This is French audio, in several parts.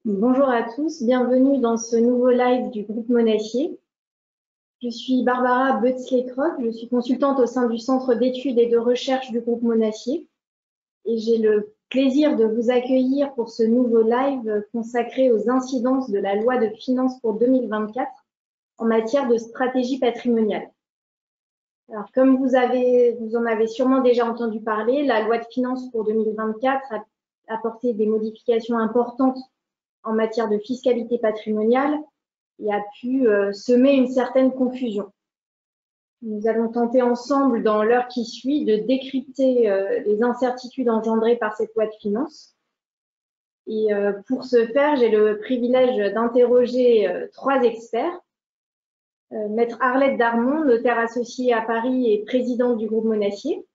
Bonjour à tous, bienvenue dans ce nouveau live du groupe Monacier. Je suis Barbara Beutzley-Croc, je suis consultante au sein du Centre d'études et de recherche du groupe Monacier et j'ai le plaisir de vous accueillir pour ce nouveau live consacré aux incidences de la loi de finances pour 2024 en matière de stratégie patrimoniale. Alors, comme vous en avez sûrement déjà entendu parler, la loi de finances pour 2024 a apporté des modifications importantes en matière de fiscalité patrimoniale et a pu semer une certaine confusion. Nous allons tenter ensemble, dans l'heure qui suit, de décrypter les incertitudes engendrées par cette loi de finances. Et pour ce faire, j'ai le privilège d'interroger trois experts. Maître Arlette Darmon, notaire associée à Paris et présidente du groupe Monacier.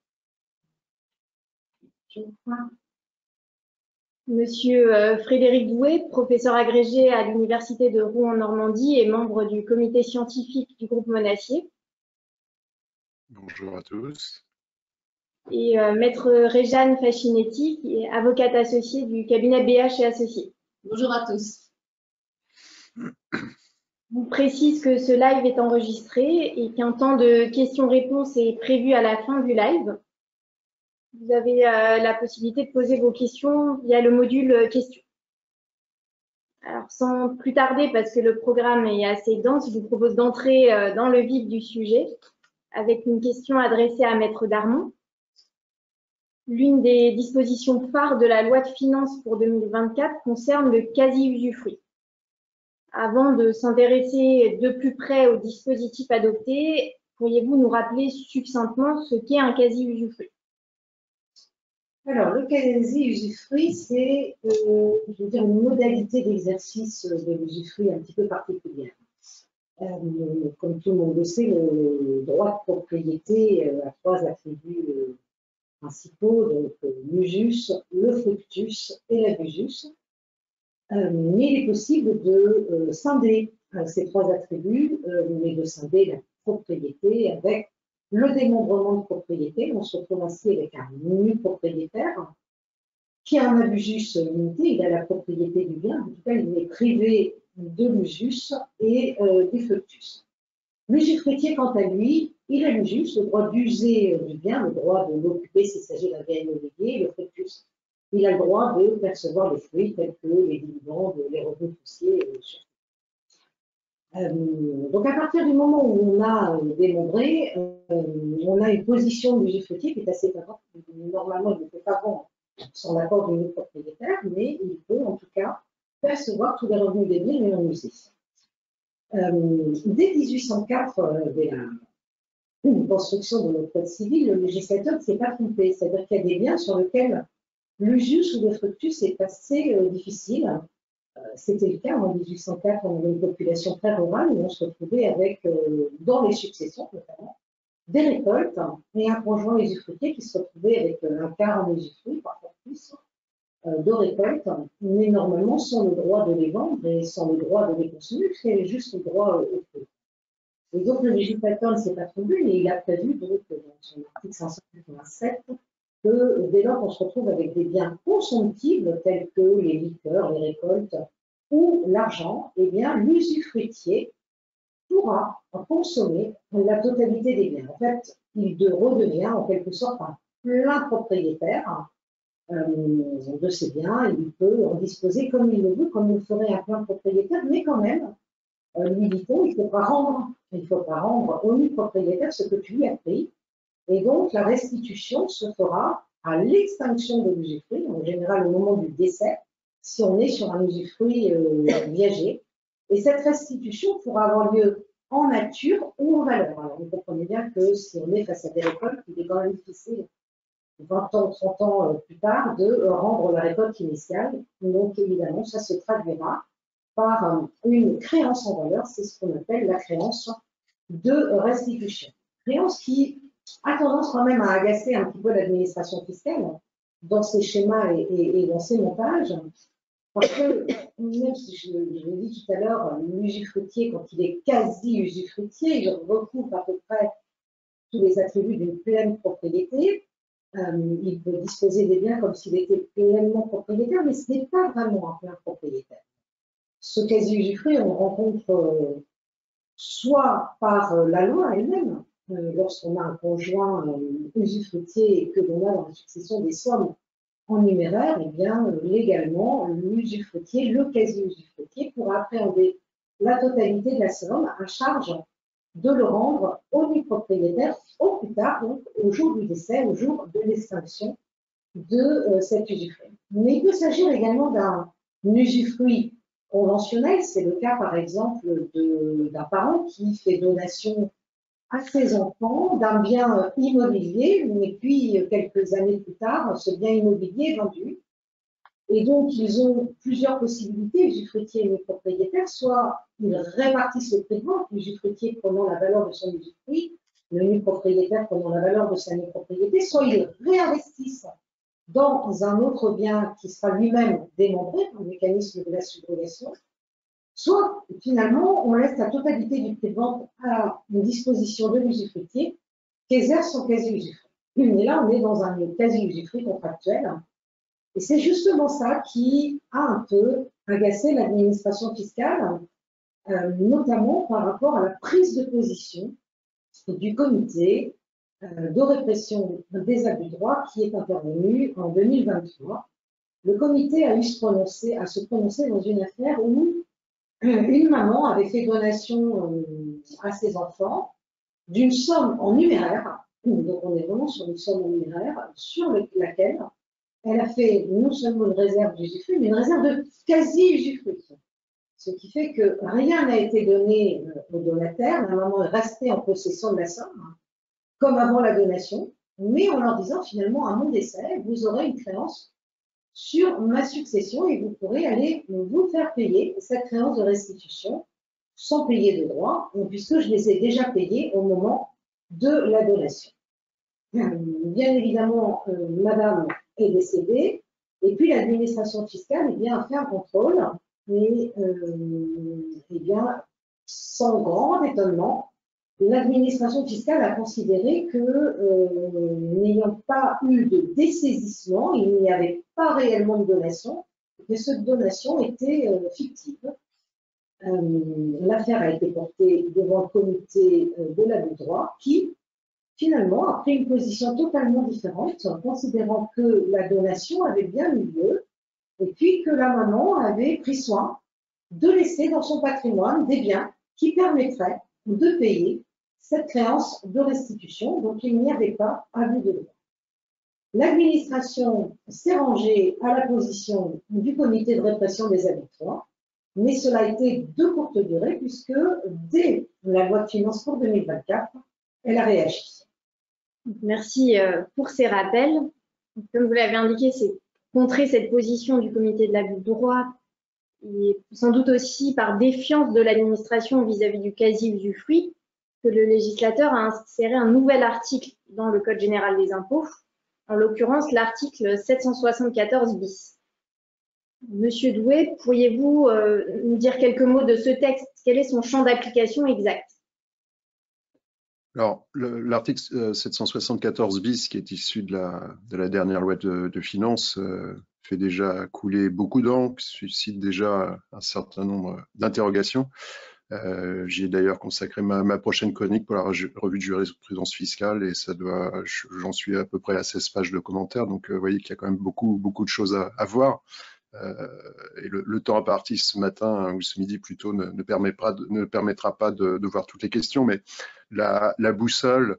Monsieur Frédéric Doué, professeur agrégé à l'Université de Rouen en Normandie et membre du comité scientifique du groupe Monacier. Bonjour à tous. Et maître Réjeanne Fascinetti, qui est avocate associée du cabinet BH et Associés. Bonjour à tous. Je vous précise que ce live est enregistré et qu'un temps de questions-réponses est prévu à la fin du live. Vous avez la possibilité de poser vos questions via le module questions. Alors, sans plus tarder, parce que le programme est assez dense, je vous propose d'entrer dans le vif du sujet avec une question adressée à maître Darmon. L'une des dispositions phares de la loi de finances pour 2024 concerne le quasi-usufruit. Avant de s'intéresser de plus près au dispositif adopté, pourriez-vous nous rappeler succinctement ce qu'est un quasi-usufruit? Alors, le quasi-usufruit, c'est une modalité d'exercice de l'usufruit un petit peu particulière. Comme tout le monde le sait, le droit de propriété a trois attributs principaux, donc l'ujus, le fructus et l'abusus. Mais il est possible de scinder ces trois attributs, mais de scinder la propriété avec le démembrement de propriété. On se retrouve ainsi avec un nu-propriétaire qui a un abusus limité, il a la propriété du bien, en tout cas il est privé de l'usus et du fructus. L'usufruitier, quant à lui, il a l'usus, le droit d'user du bien, le droit de l'occuper s'il s'agit d'un bien immobilier, le fructus, il a le droit de percevoir les fruits tels que les dividendes, les revenus fonciers. Donc à partir du moment où on a démembré, on a une position de l'usufruitier qui est assez importante. Normalement, il ne peut pas vendre sans l'accord du propriétaire, mais il peut en tout cas percevoir tous les revenus des biens et en user. Dès 1804, dès la construction de notre code civil, le législateur ne s'est pas trompé. C'est-à-dire qu'il y a des biens sur lesquels l'usus ou le fructus est assez difficile. C'était le cas en 1804, on avait une population très rurale où on se retrouvait avec, dans les successions notamment, des récoltes et un conjoint usufruitier qui se retrouvait avec un quart en usufruit, parfois plus, de récoltes, mais normalement sans le droit de les vendre et sans le droit de les consommer, puisqu'il y avait juste le droit au fruit. Et donc le législateur ne s'est pas trompé, mais il a prévu donc, dans son article 587 que dès lors qu'on se retrouve avec des biens consomptibles tels que les liqueurs, les récoltes ou l'argent, eh bien l'usufruitier pourra consommer la totalité des biens. En fait, il redevient en quelque sorte un plein propriétaire de ces biens. Il peut en disposer comme il le veut, comme il ferait un plein propriétaire, mais quand même, lui dit-on, il faudra rendre au nu propriétaire ce que tu lui as pris. Et donc, la restitution se fera à l'extinction de l'usufruit, en général au moment du décès, si on est sur un usufruit viager. Et cette restitution pourra avoir lieu en nature ou en valeur. Alors, vous comprenez bien que si on est face à des récoltes, il est quand même difficile, 20 ans, 30 ans plus tard, de rendre la récolte initiale. Donc, évidemment, ça se traduira par une créance en valeur, c'est ce qu'on appelle la créance de restitution. Créance qui a tendance quand même à agacer un petit peu l'administration fiscale dans ses schémas et dans ses montages, parce que, même si je l'ai dit tout à l'heure, l'usufruitier, quand il est quasi-usufruitier, il recouvre à peu près tous les attributs d'une pleine propriété. Il peut disposer des biens comme s'il était pleinement propriétaire, mais ce n'est pas vraiment un plein propriétaire. Ce quasi-usufruit, on le rencontre soit par la loi elle-même, lorsqu'on a un conjoint usufruitier et que l'on a dans la succession des sommes en numéraire, eh bien, légalement, l'usufruitier, le quasi-usufruitier, pourra appréhender la totalité de la somme à charge de le rendre au nu propriétaire au plus tard, donc au jour du décès, au jour de l'extinction de cet usufruit. Mais il peut s'agir également d'un usufruit conventionnel, c'est le cas par exemple d'un parent qui fait donation à ses enfants d'un bien immobilier, mais puis quelques années plus tard, ce bien immobilier est vendu. Et donc, ils ont plusieurs possibilités, usufruitiers et les propriétaires, soit ils répartissent le prix de vente, l'usufruitier prenant la valeur de son usufruit, le nu propriétaire prenant la valeur de sa nue propriété, soit ils réinvestissent dans un autre bien qui sera lui-même démembré par le mécanisme de la subrogation, soit finalement on laisse la totalité du prix de vente à une disposition de l'usufruitier qui exerce son quasi-usufruit. Et là, on est dans un quasi-usufruit contractuel. Et c'est justement ça qui a un peu agacé l'administration fiscale, notamment par rapport à la prise de position du comité de répression des abus de droit qui est intervenu en 2023. Le comité a à se prononcer dans une affaire où une maman avait fait donation à ses enfants d'une somme en numéraire, donc on est vraiment sur une somme en numéraire, sur laquelle elle a fait non seulement une réserve d'usufruit, mais une réserve de quasi-usufruit. Ce qui fait que rien n'a été donné au donataire, la maman est restée en possession de la somme, comme avant la donation, mais en leur disant finalement à mon décès, vous aurez une créance sur ma succession et vous pourrez aller vous faire payer cette créance de restitution sans payer de droits, puisque je les ai déjà payés au moment de la donation. Bien évidemment, madame est décédée, et puis l'administration fiscale a fait un contrôle, et bien, sans grand étonnement, l'administration fiscale a considéré que, n'ayant pas eu de dessaisissement, il n'y avait pas réellement de donation, que cette donation était fictive. L'affaire a été portée devant le comité de l'abus de droit qui, finalement, a pris une position totalement différente, considérant que la donation avait bien eu lieu et puis que la maman avait pris soin de laisser dans son patrimoine des biens qui permettraient de payer cette créance de restitution, donc il n'y avait pas abus de droit. L'administration s'est rangée à la position du comité de répression des abus de droit, mais cela a été de courte durée puisque dès la loi de finances pour 2024, elle a réagi. Merci pour ces rappels. Comme vous l'avez indiqué, c'est contrer cette position du comité de l'abus de droit et sans doute aussi par défiance de l'administration vis-à-vis du quasi-usufruit que le législateur a inséré un nouvel article dans le Code général des impôts, en l'occurrence l'article 774 bis. Monsieur Doué, pourriez-vous nous dire quelques mots de ce texte? Quel est son champ d'application exact? Alors, l'article 774 bis, qui est issu de la dernière loi de finances, fait déjà couler beaucoup d'encre, suscite déjà un certain nombre d'interrogations. J'y ai d'ailleurs consacré ma prochaine chronique pour la revue de jurisprudence fiscale et j'en suis à peu près à 16 pages de commentaires, donc vous voyez qu'il y a quand même beaucoup de choses à voir. Et le temps imparti ce matin, ou ce midi plutôt, ne permettra pas de voir toutes les questions, mais la boussole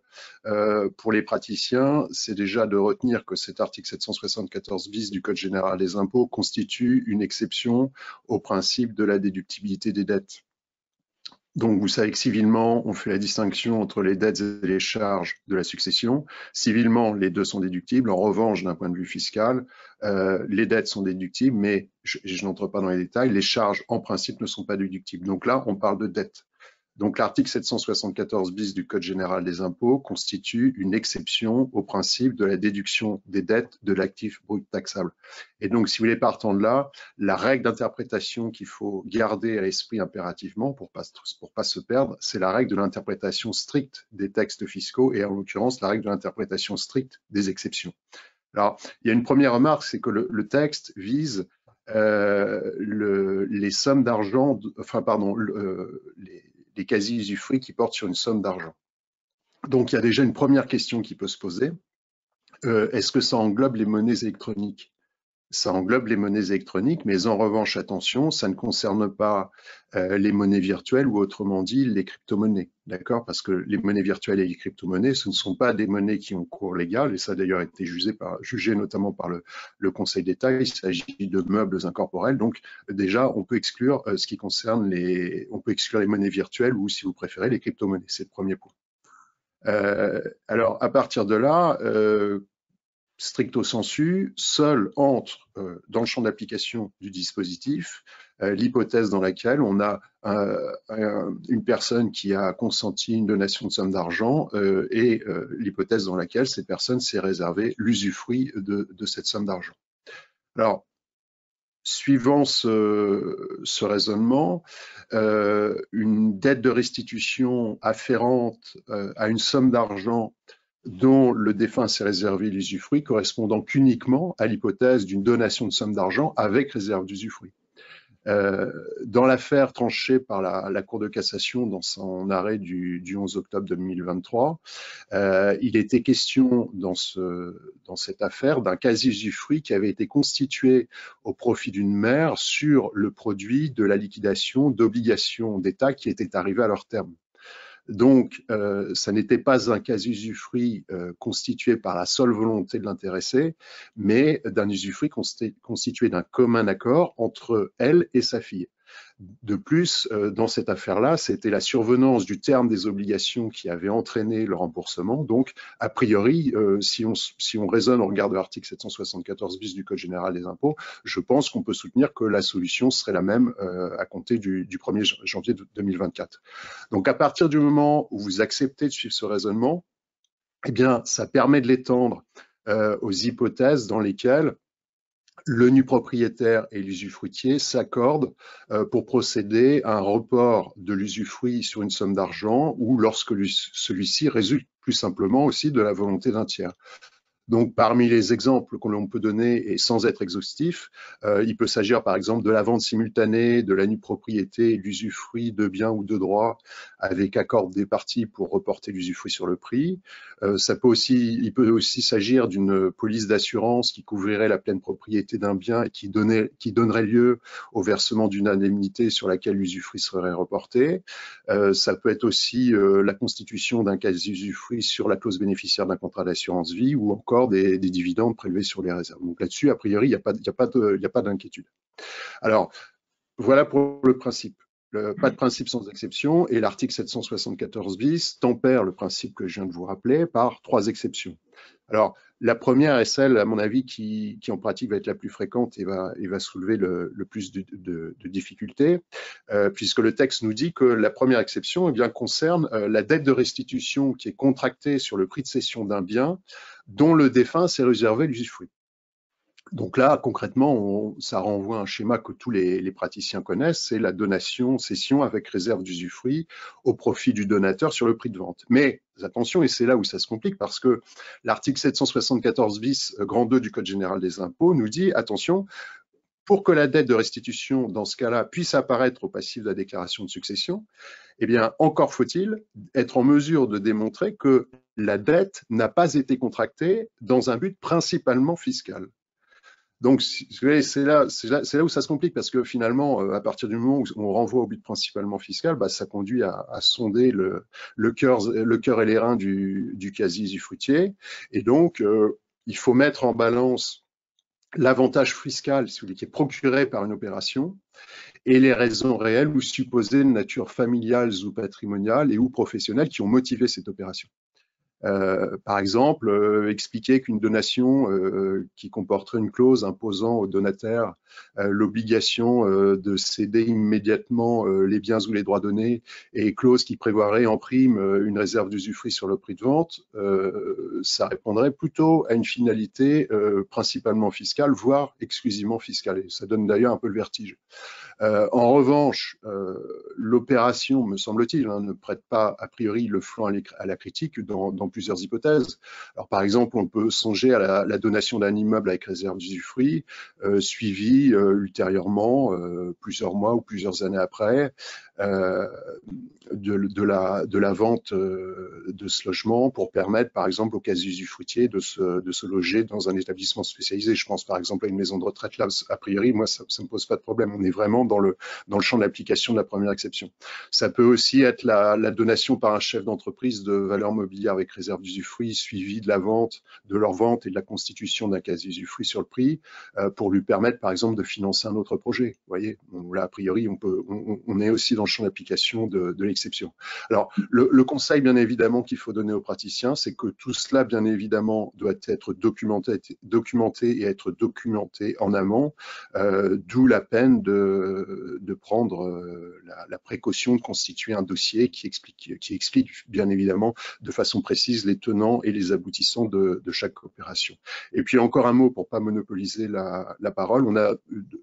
pour les praticiens, c'est déjà de retenir que cet article 774 bis du Code général des impôts constitue une exception au principe de la déductibilité des dettes. Donc, vous savez que civilement, on fait la distinction entre les dettes et les charges de la succession. Civilement, les deux sont déductibles. En revanche, d'un point de vue fiscal, les dettes sont déductibles, mais je n'entre pas dans les détails, les charges, en principe, ne sont pas déductibles. Donc là, on parle de dettes. Donc, l'article 774 bis du Code général des impôts constitue une exception au principe de la déduction des dettes de l'actif brut taxable. Et donc, si vous voulez, partant de là, la règle d'interprétation qu'il faut garder à l'esprit impérativement pour pas se perdre, c'est la règle de l'interprétation stricte des textes fiscaux et en l'occurrence, la règle de l'interprétation stricte des exceptions. Alors, il y a une première remarque, c'est que le texte vise les sommes d'argent, enfin pardon, les quasi-usufruits qui portent sur une somme d'argent. Donc il y a déjà une première question qui peut se poser. Est-ce que ça englobe les monnaies électroniques? Ça englobe les monnaies électroniques, mais en revanche, attention, ça ne concerne pas les monnaies virtuelles ou autrement dit les crypto-monnaies, d'accord? Parce que les monnaies virtuelles et les crypto-monnaies, ce ne sont pas des monnaies qui ont cours légal, et ça a d'ailleurs été jugé notamment par le Conseil d'État. Il s'agit de meubles incorporels, donc déjà, on peut exclure ce qui concerne on peut exclure les monnaies virtuelles ou, si vous préférez, les crypto-monnaies. C'est le premier point. Alors, à partir de là, stricto sensu, seul entre dans le champ d'application du dispositif l'hypothèse dans laquelle on a une personne qui a consenti une donation de somme d'argent et l'hypothèse dans laquelle cette personne s'est réservé l'usufruit de cette somme d'argent. Alors, suivant ce raisonnement, une dette de restitution afférente à une somme d'argent dont le défunt s'est réservé l'usufruit correspondant qu'uniquement à l'hypothèse d'une donation de somme d'argent avec réserve d'usufruit. Dans l'affaire tranchée par la Cour de cassation dans son arrêt du 11 octobre 2023, il était question dans cette affaire d'un quasi-usufruit qui avait été constitué au profit d'une mère sur le produit de la liquidation d'obligations d'État qui étaient arrivées à leur terme. Donc, ça n'était pas un quasi-usufruit constitué par la seule volonté de l'intéressé, mais d'un usufruit constitué d'un commun accord entre elle et sa fille. De plus, dans cette affaire-là, c'était la survenance du terme des obligations qui avait entraîné le remboursement. Donc, a priori, si on raisonne au regard de l'article 774 bis du Code général des impôts, je pense qu'on peut soutenir que la solution serait la même à compter du 1er janvier 2024. Donc, à partir du moment où vous acceptez de suivre ce raisonnement, eh bien, ça permet de l'étendre aux hypothèses dans lesquelles le nu propriétaire et l'usufruitier s'accordent pour procéder à un report de l'usufruit sur une somme d'argent ou lorsque celui-ci résulte plus simplement aussi de la volonté d'un tiers. Donc, parmi les exemples que l'on peut donner, et sans être exhaustif, il peut s'agir par exemple de la vente simultanée, de la nue propriété et de l'usufruit de biens ou de droits avec accord des parties pour reporter l'usufruit sur le prix. Il peut aussi s'agir d'une police d'assurance qui couvrirait la pleine propriété d'un bien et qui donnerait lieu au versement d'une indemnité sur laquelle l'usufruit serait reporté. Ça peut être aussi la constitution d'un quasi-usufruit sur la clause bénéficiaire d'un contrat d'assurance vie ou encore des dividendes prélevés sur les réserves. Donc là-dessus, a priori, il n'y a pas d'inquiétude. Alors, voilà pour le principe. Pas de principe sans exception, et l'article 774 bis tempère le principe que je viens de vous rappeler par 3 exceptions. Alors, la première est celle, à mon avis, qui en pratique va être la plus fréquente et va soulever le plus de difficultés, puisque le texte nous dit que la première exception eh bien, concerne la dette de restitution qui est contractée sur le prix de cession d'un bien dont le défunt s'est réservé l'usufruit. Donc là, concrètement, ça renvoie à un schéma que tous les praticiens connaissent, c'est la donation-cession avec réserve d'usufruit au profit du donateur sur le prix de vente. Mais attention, et c'est là où ça se complique, parce que l'article 774 bis, grand 2 du Code général des impôts nous dit, attention, pour que la dette de restitution, dans ce cas-là, puisse apparaître au passif de la déclaration de succession, eh bien, encore faut-il être en mesure de démontrer que la dette n'a pas été contractée dans un but principalement fiscal. Donc, c'est là où ça se complique, parce que finalement, à partir du moment où on renvoie au but principalement fiscal, bah, ça conduit à sonder le cœur et les reins du quasi-usufruitier. Et donc, il faut mettre en balance l'avantage fiscal, si vous voulez, qui est procuré par une opération, et les raisons réelles ou supposées de nature familiale ou patrimoniale et ou professionnelle qui ont motivé cette opération. Par exemple, expliquer qu'une donation qui comporterait une clause imposant au donataire l'obligation de céder immédiatement les biens ou les droits donnés et clause qui prévoirait en prime une réserve d'usufruit sur le prix de vente, ça répondrait plutôt à une finalité principalement fiscale, voire exclusivement fiscale. Et ça donne d'ailleurs un peu le vertige. En revanche, l'opération, me semble-t-il, ne prête pas a priori le flanc à la critique dans plusieurs hypothèses. Alors, par exemple, on peut songer à la donation d'un immeuble avec réserve d'usufruit, suivi ultérieurement, plusieurs mois ou plusieurs années après, de la vente de ce logement pour permettre, par exemple, aux quasi-usufruitiers de se loger dans un établissement spécialisé. Je pense, par exemple, à une maison de retraite. Là, a priori, moi, ça ne me pose pas de problème. On est vraiment dans le champ d'application de la première exception. Ça peut aussi être la donation par un chef d'entreprise de valeurs mobilières avec réserve d'usufruit, suivi de leur vente et de la constitution d'un quasi-usufruit sur le prix, pour lui permettre, par exemple, de financer un autre projet. Vous voyez, là, a priori, on est aussi dans le champ d'application de l'exception. Alors, le conseil, bien évidemment, qu'il faut donner aux praticiens, c'est que tout cela, bien évidemment, doit être documenté et être documenté en amont, d'où la peine de prendre la précaution de constituer un dossier qui explique bien évidemment de façon précise les tenants et les aboutissants de chaque opération. Et puis encore un mot pour pas monopoliser la parole, on a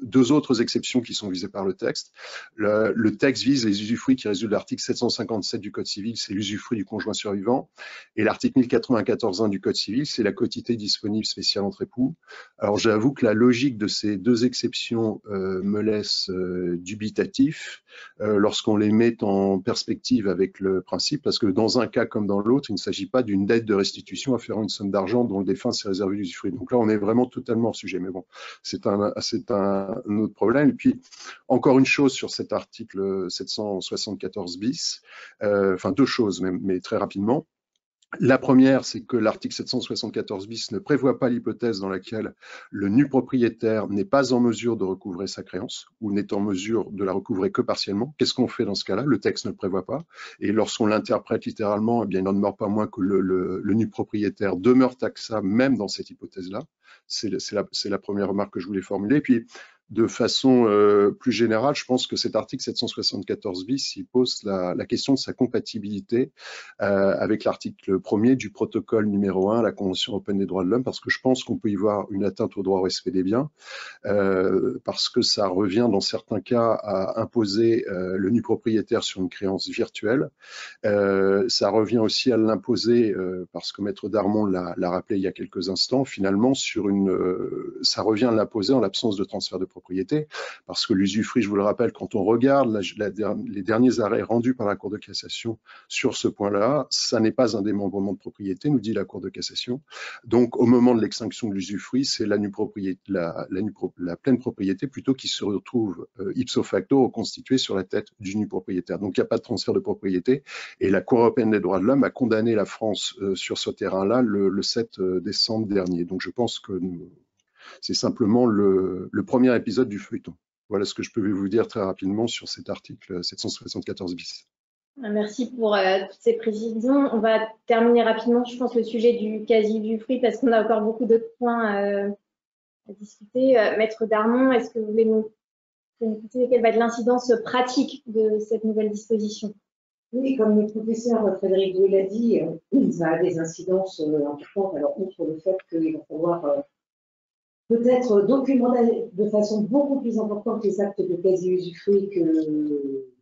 deux autres exceptions qui sont visées par le texte. Le texte vise les usufruits qui résultent de l'article 757 du Code civil, c'est l'usufruit du conjoint survivant, et l'article 1094.1 du Code civil, c'est la quotité disponible spéciale entre époux. Alors j'avoue que la logique de ces deux exceptions me laisse dubitatif lorsqu'on les met en perspective avec le principe, parce que dans un cas comme dans l'autre, il ne s'agit pas d'une dette de restitution afférant une somme d'argent dont le défunt s'est réservé l'usufruit. Donc là, on est vraiment totalement hors sujet, mais bon, c'est un autre problème. Et puis, encore une chose sur cet article 774 bis, enfin deux choses, mais très rapidement. La première, c'est que l'article 774 bis ne prévoit pas l'hypothèse dans laquelle le nu propriétaire n'est pas en mesure de recouvrer sa créance ou n'est en mesure de la recouvrer que partiellement. Qu'est-ce qu'on fait dans ce cas-là? Le texte ne le prévoit pas. Et lorsqu'on l'interprète littéralement, eh bien, il n'en demeure pas moins que le nu propriétaire demeure taxable même dans cette hypothèse-là. C'est la première remarque que je voulais formuler. Puis, de façon plus générale, je pense que cet article 774 bis, il pose la question de sa compatibilité avec l'article 1er du protocole numéro 1 à la Convention européenne des droits de l'homme, parce que je pense qu'on peut y voir une atteinte au droit au respect des biens, parce que ça revient dans certains cas à imposer le nu propriétaire sur une créance virtuelle. Ça revient aussi à l'imposer, parce que Maître Darmon l'a rappelé il y a quelques instants, finalement, ça revient à l'imposer en l'absence de transfert de propriété, parce que l'usufruit, je vous le rappelle, quand on regarde les derniers arrêts rendus par la Cour de cassation sur ce point-là, ça n'est pas un démembrement de propriété, nous dit la Cour de cassation. Donc, au moment de l'extinction de l'usufruit, c'est la pleine propriété plutôt qui se retrouve ipso facto reconstituée sur la tête du nu propriétaire. Donc, il n'y a pas de transfert de propriété. Et la Cour européenne des droits de l'homme a condamné la France sur ce terrain-là le 7 décembre dernier. Donc, je pense que c'est simplement le premier épisode du feuilleton. Voilà ce que je peux vous dire très rapidement sur cet article 774 bis. Merci pour toutes ces précisions. On va terminer rapidement, je pense, le sujet du quasi-usufruit parce qu'on a encore beaucoup d'autres points à discuter. Maître Darmon, est-ce que vous voulez nous préciser quelle va être l'incidence pratique de cette nouvelle disposition? Oui, comme le professeur Frédéric Doué l'a dit, ça a des incidences importantes. Alors, outre le fait qu'il va falloir peut-être documenter de façon beaucoup plus importante les actes de quasi-usufruit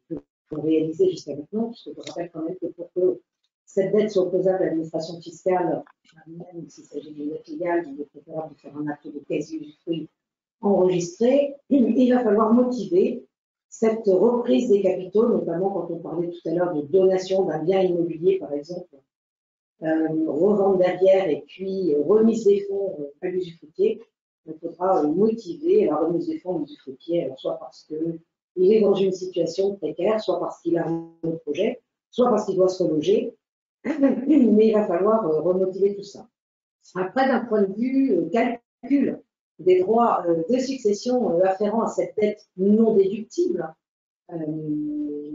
qu'on réalisait jusqu'à maintenant, puisque je rappelle quand même que pour que cette dette soit opposable à l'administration fiscale, même s'il s'agit d'une dette légale, il est préférable de faire un acte de quasi-usufruit enregistré. Il va falloir motiver cette reprise des capitaux, notamment quand on parlait tout à l'heure de donation d'un bien immobilier, par exemple, revente derrière et puis remise des fonds à l'usufruitier. Il faudra motiver la remise des fonds à l'usufruitier, soit parce qu'il est dans une situation précaire, soit parce qu'il a un autre projet, soit parce qu'il doit se reloger. Mais il va falloir remotiver tout ça. Après, d'un point de vue calcul des droits de succession afférents à cette dette non déductible,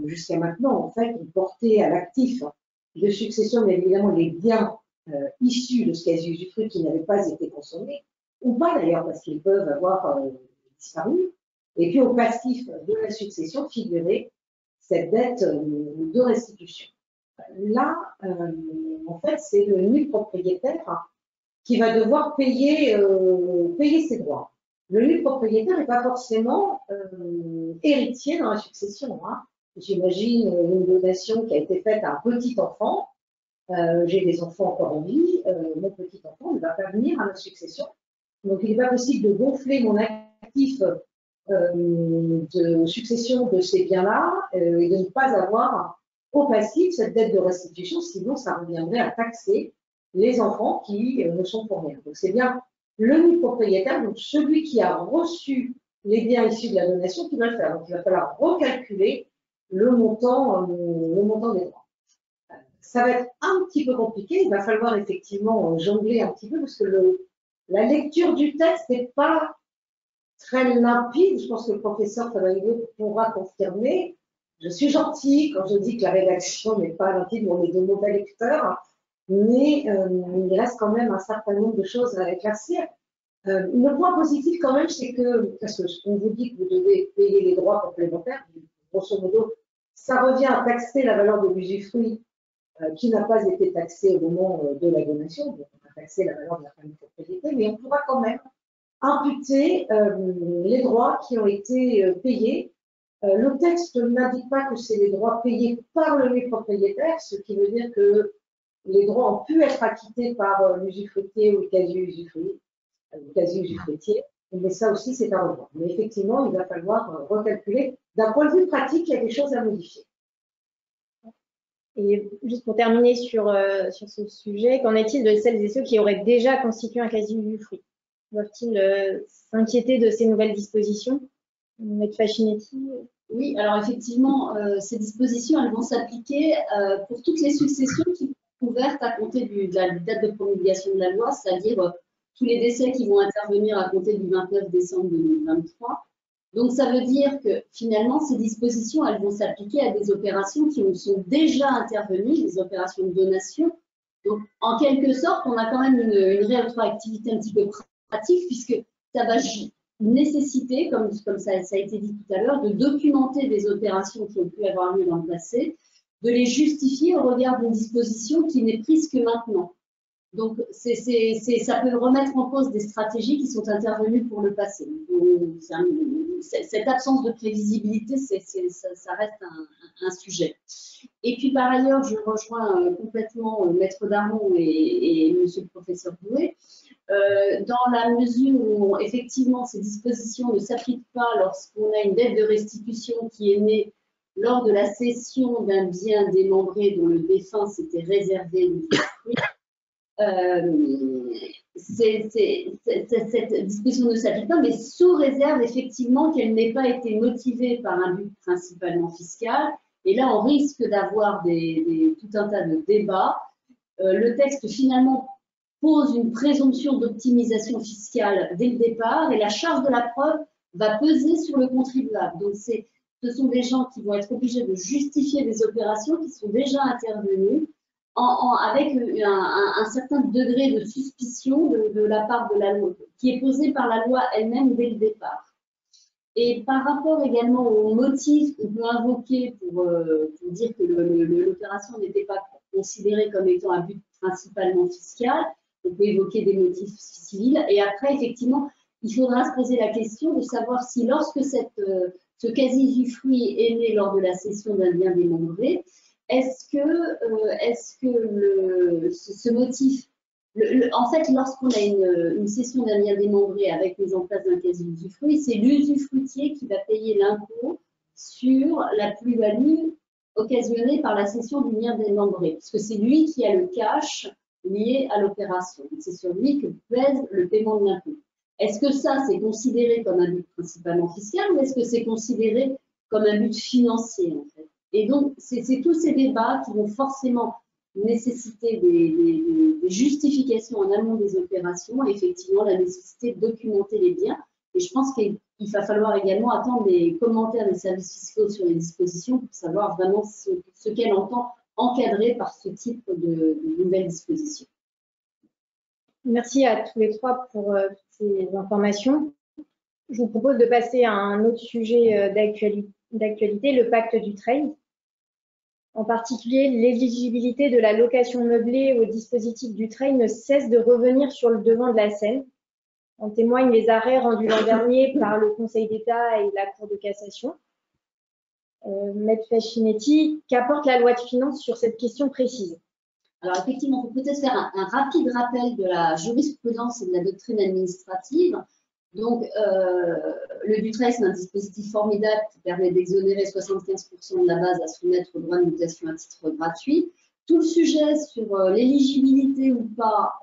jusqu'à maintenant, en fait, on portait à l'actif de succession, mais évidemment, les biens issus de ce quasi-usufruit qui n'avaient pas été consommés, ou pas d'ailleurs, parce qu'ils peuvent avoir disparu. Et puis au passif de la succession figurait cette dette de restitution. Là, en fait, c'est le nu propriétaire qui va devoir payer ses droits. le nu propriétaire n'est pas forcément héritier dans la succession. Hein. J'imagine une donation qui a été faite à un petit enfant. J'ai des enfants encore en vie. Mon petit enfant ne va pas venir à ma succession. Donc, il n'est pas possible de gonfler mon actif de succession de ces biens-là et de ne pas avoir au passif cette dette de restitution, sinon ça reviendrait à taxer les enfants qui ne sont pour rien. Donc, c'est bien le nu propriétaire, donc celui qui a reçu les biens issus de la donation, qui va le faire. Donc, il va falloir recalculer le montant des droits. Ça va être un petit peu compliqué. Il va falloir effectivement jongler un petit peu parce que la lecture du texte n'est pas très limpide. Je pense que le professeur Fabregues pourra confirmer. Je suis gentille quand je dis que la rédaction n'est pas limpide, on est de mauvais lecteurs, mais il reste quand même un certain nombre de choses à éclaircir. Le point positif quand même, c'est que, parce qu'on vous dit que vous devez payer les droits complémentaires, grosso modo, ça revient à taxer la valeur de l'usufruit qui n'a pas été taxée au moment de la donation, donc on va taxer la valeur de la famille propriété, mais on pourra quand même imputer les droits qui ont été payés. Le texte n'indique pas que c'est les droits payés par le nu propriétaire, ce qui veut dire que les droits ont pu être acquittés par l'usufruitier ou le quasi-usufruitier, mais ça aussi c'est à revoir. Mais effectivement, il va falloir recalculer. D'un point de vue pratique, il y a des choses à modifier. Et juste pour terminer sur ce sujet, qu'en est-il de celles et ceux qui auraient déjà constitué un quasi-usufruit? Doivent-ils s'inquiéter de ces nouvelles dispositions? Maître Facchinetti? Oui, alors effectivement, ces dispositions, elles vont s'appliquer pour toutes les successions qui sont ouvertes à compter de la date de promulgation de la loi, c'est-à-dire tous les décès qui vont intervenir à compter du 29 décembre 2023. Donc, ça veut dire que finalement, ces dispositions, elles vont s'appliquer à des opérations qui sont déjà intervenues, des opérations de donation. Donc, en quelque sorte, on a quand même une rétroactivité un petit peu pratique, puisque ça va nécessiter, comme ça a été dit tout à l'heure, de documenter des opérations qui ont pu avoir lieu dans le passé, de les justifier au regard d'une disposition qui n'est prise que maintenant. Donc, ça peut remettre en cause des stratégies qui sont intervenues pour le passé. Donc, cette absence de prévisibilité, ça reste un sujet. Et puis, par ailleurs, je rejoins complètement Maître Darmon et Monsieur le professeur Bouet, dans la mesure où, effectivement, ces dispositions ne s'appliquent pas lorsqu'on a une dette de restitution qui est née lors de la cession d'un bien démembré dont le défunt s'était réservé l'usufruit. Cette disposition ne s'applique pas, mais sous réserve effectivement qu'elle n'ait pas été motivée par un but principalement fiscal. Et là, on risque d'avoir tout un tas de débats. Le texte finalement pose une présomption d'optimisation fiscale dès le départ et la charge de la preuve va peser sur le contribuable. Donc, ce sont des gens qui vont être obligés de justifier des opérations qui sont déjà intervenues avec un certain degré de suspicion de la part de la loi, qui est posé par la loi elle-même dès le départ. Et par rapport également aux motifs qu'on peut invoquer pour dire que l'opération n'était pas considérée comme étant un but principalement fiscal, on peut évoquer des motifs civils. Et après, effectivement, il faudra se poser la question de savoir si lorsque ce quasi-usufruit est né lors de la cession d'un bien démembré, est-ce que ce motif, en fait, lorsqu'on a une cession d'un bien démembré avec mise en place d'un quasi-usufruit, c'est l'usufruitier qui va payer l'impôt sur la plus-value occasionnée par la cession du bien démembré, puisque c'est lui qui a le cash lié à l'opération. C'est sur lui que pèse le paiement de l'impôt. Est-ce que ça, c'est considéré comme un but principalement fiscal ou est-ce que c'est considéré comme un but financier, en fait? Et donc, c'est tous ces débats qui vont forcément nécessiter des justifications en amont des opérations et effectivement la nécessité de documenter les biens. Et je pense qu'il va falloir également attendre les commentaires des services fiscaux sur les dispositions pour savoir vraiment ce qu'elle entend encadrer par ce type de nouvelles dispositions. Merci à tous les trois pour ces informations. Je vous propose de passer à un autre sujet d'actualité, le pacte Dutreil. En particulier, l'éligibilité de la location meublée au dispositif Dutreil ne cesse de revenir sur le devant de la scène. En témoignent les arrêts rendus l'an dernier par le Conseil d'État et la Cour de cassation. Maître Facchinetti, qu'apporte la loi de finances sur cette question précise? Alors effectivement, on peut peut-être faire un rapide rappel de la jurisprudence et de la doctrine administrative. Donc, le Dutreil, c'est un dispositif formidable qui permet d'exonérer 75% de la base à soumettre au droit de mutation à titre gratuit. Tout le sujet sur l'éligibilité ou pas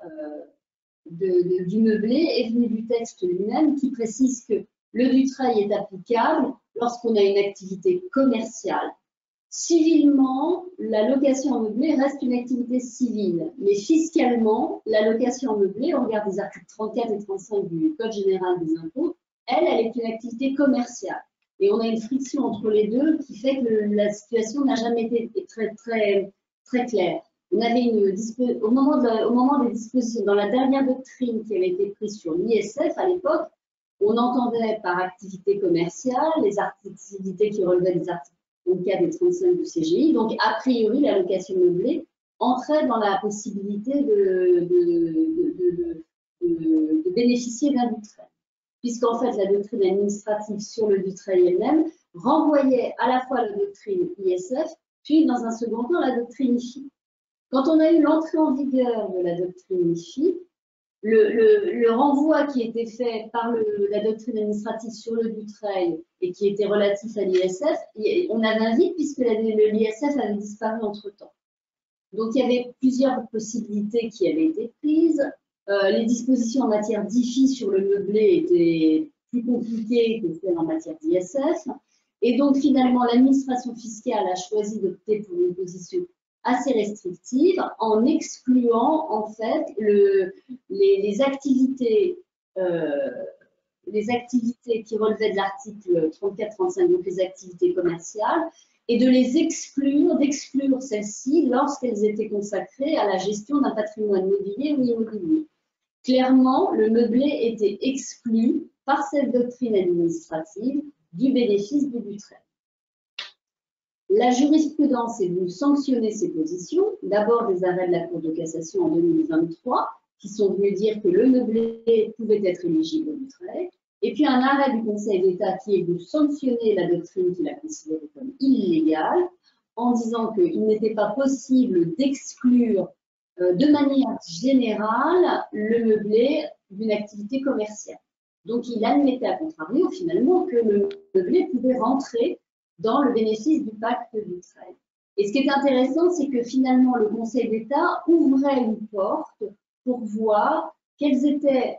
du meublé est venu du texte lui-même qui précise que le Dutreil est applicable lorsqu'on a une activité commerciale. Civilement, la location en meublé reste une activité civile, mais fiscalement, la location en meublé, au regard des articles 34 et 35 du Code général des impôts, elle est une activité commerciale. Et on a une friction entre les deux qui fait que la situation n'a jamais été très claire. On avait au moment des dispositions, dans la dernière doctrine qui avait été prise sur l'ISF à l'époque, on entendait par activité commerciale les activités qui relevaient des articles 34 et 35 du CGI. Donc, a priori, la location meublée entrait dans la possibilité de bénéficier d'un Dutreil. Puisqu'en fait, la doctrine administrative sur le Dutreil elle-même renvoyait à la fois la doctrine ISF, puis dans un second temps la doctrine IFI. Quand on a eu l'entrée en vigueur de la doctrine IFI, le renvoi qui était fait par la doctrine administrative sur le Dutreil et qui était relatif à l'ISF, on avait un vide puisque l'ISF avait disparu entre-temps. Donc, il y avait plusieurs possibilités qui avaient été prises. Les dispositions en matière d'IFI sur le meublé étaient plus compliquées que celles en matière d'ISF. Et donc, finalement, l'administration fiscale a choisi d'opter pour une position assez restrictive en excluant en fait les activités qui relevaient de l'article 34-35, donc les activités commerciales, et de les d'exclure celles-ci lorsqu'elles étaient consacrées à la gestion d'un patrimoine mobilier ou immobilier. Clairement, le meublé était exclu par cette doctrine administrative du bénéfice du Dutreil. La jurisprudence est venue sanctionner ces positions, d'abord des arrêts de la Cour de cassation en 2023, qui sont venus dire que le meublé pouvait être éligible au Dutreil, et puis un arrêt du Conseil d'État qui est venu sanctionner la doctrine qu'il a considérée comme illégale, en disant qu'il n'était pas possible d'exclure de manière générale le meublé d'une activité commerciale. Donc il admettait à contrario finalement que le meublé pouvait rentrer dans le bénéfice du pacte Dutreil. Et ce qui est intéressant, c'est que finalement, le Conseil d'État ouvrait une porte pour voir quelles étaient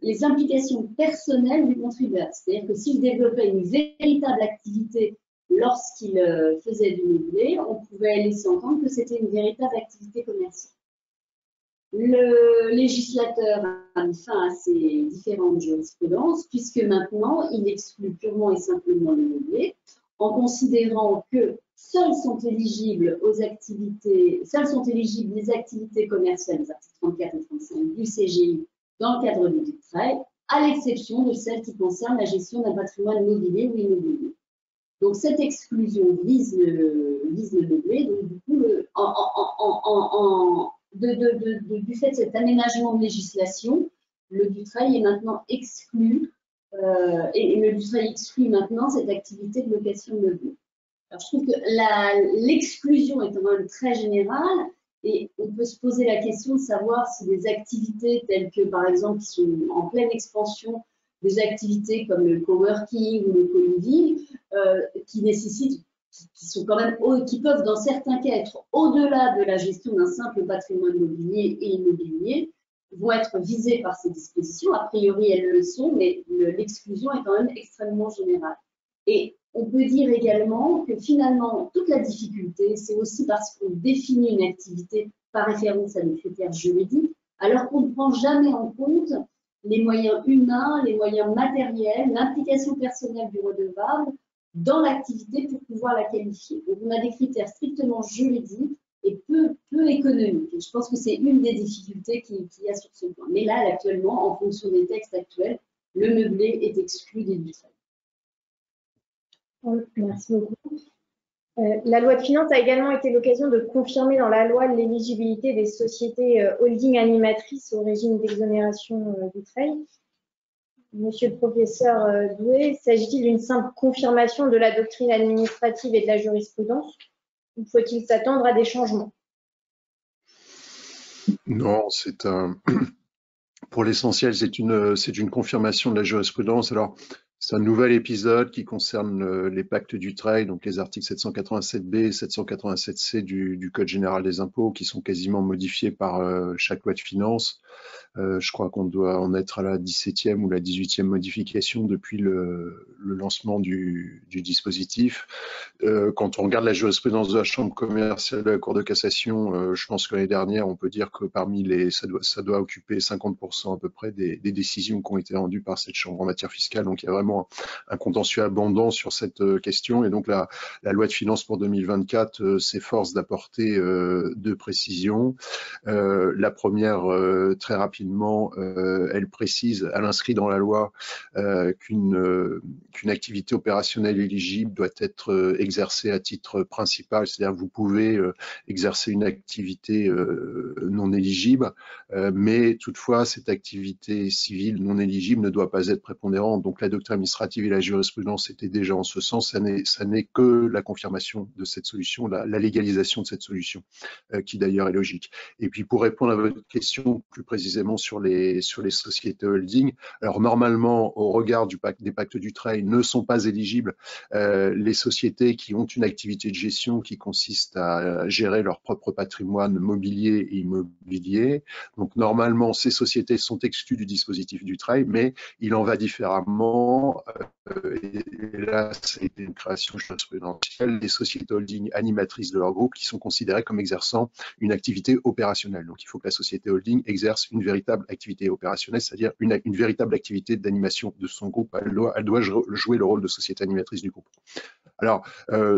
les implications personnelles du contribuable. C'est-à-dire que s'il développait une véritable activité lorsqu'il faisait du meublé, on pouvait laisser entendre que c'était une véritable activité commerciale. Le législateur a mis fin à ces différentes jurisprudences, puisque maintenant, il exclut purement et simplement le meublé, en considérant que seules sont éligibles les activités commerciales, les articles 34 et 35 du CGI dans le cadre du Dutreil, à l'exception de celles qui concernent la gestion d'un patrimoine mobilier ou immobilier. Donc cette exclusion vise le meublé. Donc du coup, du fait de cet aménagement de législation, le Dutreil est maintenant exclu. Et le Dutreil exclut maintenant cette activité de location meublée. Alors, je trouve que l'exclusion est quand même très générale et on peut se poser la question de savoir si des activités telles que, par exemple, qui sont en pleine expansion, des activités comme le coworking ou le co-living, qui peuvent dans certains cas être au-delà de la gestion d'un simple patrimoine mobilier et immobilier, vont être visées par ces dispositions. A priori, elles le sont, mais l'exclusion est quand même extrêmement générale. Et on peut dire également que finalement, toute la difficulté, c'est aussi parce qu'on définit une activité par référence à des critères juridiques, alors qu'on ne prend jamais en compte les moyens humains, les moyens matériels, l'implication personnelle du redevable dans l'activité pour pouvoir la qualifier. Donc, on a des critères strictement juridiques et peu économique. Et je pense que c'est une des difficultés qu'il y a sur ce point. Mais là, actuellement, en fonction des textes actuels, le meublé est exclu des Dutreil. Merci beaucoup. La loi de finances a également été l'occasion de confirmer dans la loi l'éligibilité des sociétés holding animatrices au régime d'exonération Dutreil. Monsieur le professeur Doué, s'agit-il d'une simple confirmation de la doctrine administrative et de la jurisprudence ou faut-il s'attendre à des changements? Non, pour l'essentiel, c'est une confirmation de la jurisprudence. Alors, c'est un nouvel épisode qui concerne les pactes du trade, donc les articles 787B et 787C du Code général des impôts, qui sont quasiment modifiés par chaque loi de finances. Je crois qu'on doit en être à la 17e ou la 18e modification depuis le lancement du dispositif. Quand on regarde la jurisprudence de la Chambre commerciale de la Cour de cassation, je pense que l'année dernière, on peut dire que ça doit occuper 50% à peu près des décisions qui ont été rendues par cette Chambre en matière fiscale. Donc il y a vraiment un contentieux abondant sur cette question. Et donc la loi de finances pour 2024 s'efforce d'apporter deux précisions. La première, très rapidement, elle précise, elle inscrit dans la loi qu'une activité opérationnelle éligible doit être exercée à titre principal, c'est-à-dire que vous pouvez exercer une activité non éligible, mais toutefois cette activité civile non éligible ne doit pas être prépondérante. Donc la doctrine administrative et la jurisprudence étaient déjà en ce sens, ça n'est que la confirmation de cette solution, la légalisation de cette solution, qui d'ailleurs est logique. Et puis pour répondre à votre question plus précisément sur les sociétés holding, alors normalement au regard des pactes du trade ne sont pas éligibles les sociétés qui ont une activité de gestion qui consiste à gérer leur propre patrimoine mobilier et immobilier. Donc normalement ces sociétés sont exclues du dispositif du trade, mais il en va différemment. Et là, c'est une création jurisprudentielle des sociétés holding animatrices de leur groupe qui sont considérées comme exerçant une activité opérationnelle. Donc il faut que la société holding exerce une véritable activité opérationnelle, c'est-à-dire une véritable activité d'animation de son groupe. Elle doit jouer le rôle de société animatrice du groupe. Alors,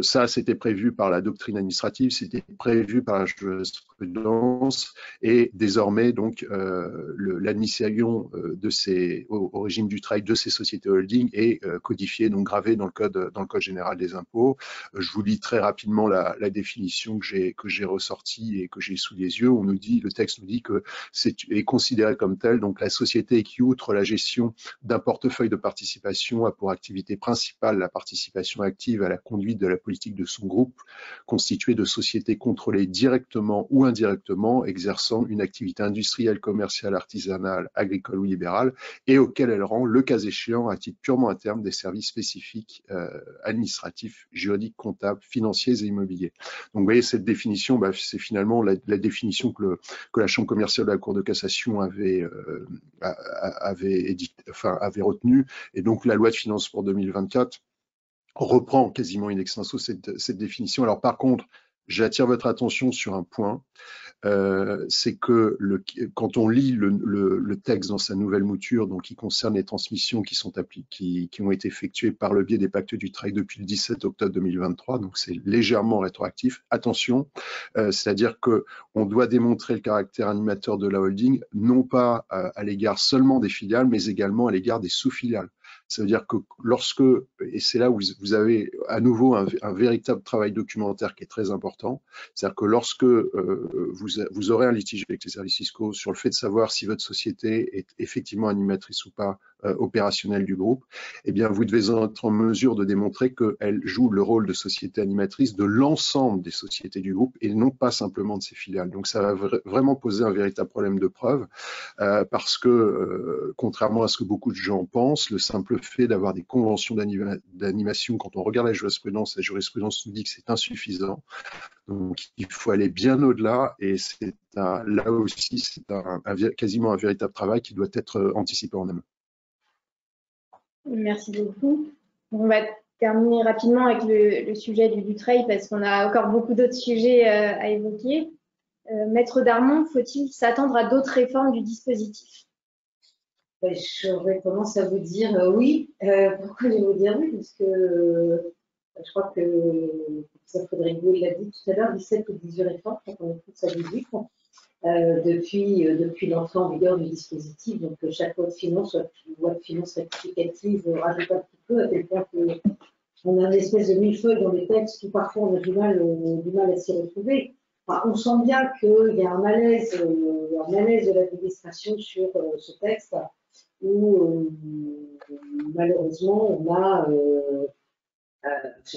ça, c'était prévu par la doctrine administrative, c'était prévu par la jurisprudence, et désormais, donc, l'admission au régime du trade de ces sociétés holding est codifiée, donc gravée dans le code général des impôts. Je vous lis très rapidement la définition que j'ai ressortie et que j'ai sous les yeux. Le texte nous dit que est considéré comme tel, donc la société qui, outre la gestion d'un portefeuille de participation, a pour activité principale la participation active à la conduite de la politique de son groupe, constituée de sociétés contrôlées directement ou indirectement, exerçant une activité industrielle, commerciale, artisanale, agricole ou libérale, et auquel elle rend, le cas échéant, à titre purement interne, des services spécifiques administratifs, juridiques, comptables, financiers et immobiliers. Donc vous voyez, cette définition, c'est finalement la définition que la Chambre commerciale de la Cour de cassation avait retenue, et donc la loi de finances pour 2024 reprend quasiment in extenso cette définition. Alors par contre, j'attire votre attention sur un point, c'est que quand on lit le texte dans sa nouvelle mouture, donc qui concerne les transmissions qui ont été effectuées par le biais des pactes du trade depuis le 17 octobre 2023, donc c'est légèrement rétroactif. Attention, c'est-à-dire qu'on doit démontrer le caractère animateur de la holding, non pas à l'égard seulement des filiales, mais également à l'égard des sous-filiales. Ça veut dire que et c'est là où vous avez à nouveau un véritable travail documentaire qui est très important, c'est-à-dire que lorsque vous aurez un litige avec les services fiscaux sur le fait de savoir si votre société est effectivement animatrice ou pas opérationnelle du groupe, eh bien vous devez être en mesure de démontrer qu'elle joue le rôle de société animatrice de l'ensemble des sociétés du groupe et non pas simplement de ses filiales. Donc ça va vraiment poser un véritable problème de preuve parce que contrairement à ce que beaucoup de gens pensent, le simple fait d'avoir des conventions d'animation, quand on regarde la jurisprudence nous dit que c'est insuffisant. Donc il faut aller bien au-delà et là aussi c'est quasiment un véritable travail qui doit être anticipé en amont. Merci beaucoup. On va terminer rapidement avec le sujet du trade parce qu'on a encore beaucoup d'autres sujets à évoquer. Maître Darmon, faut-il s'attendre à d'autres réformes du dispositif? J'aurais tendance à vous dire oui. Pourquoi je vais vous dire oui? Parce que je crois que le professeur Frédéric Doué l'a dit tout à l'heure, 17 ou 18 réformes, je crois qu'on est tous à 18 depuis l'entrée en vigueur du dispositif. Donc chaque loi de finances rectificative rajoute un petit peu, à tel point qu'on a une espèce de millefeuille dans les textes où parfois on a du mal à s'y retrouver. Enfin, on sent bien qu'il y a un malaise de l'administration sur ce texte. où malheureusement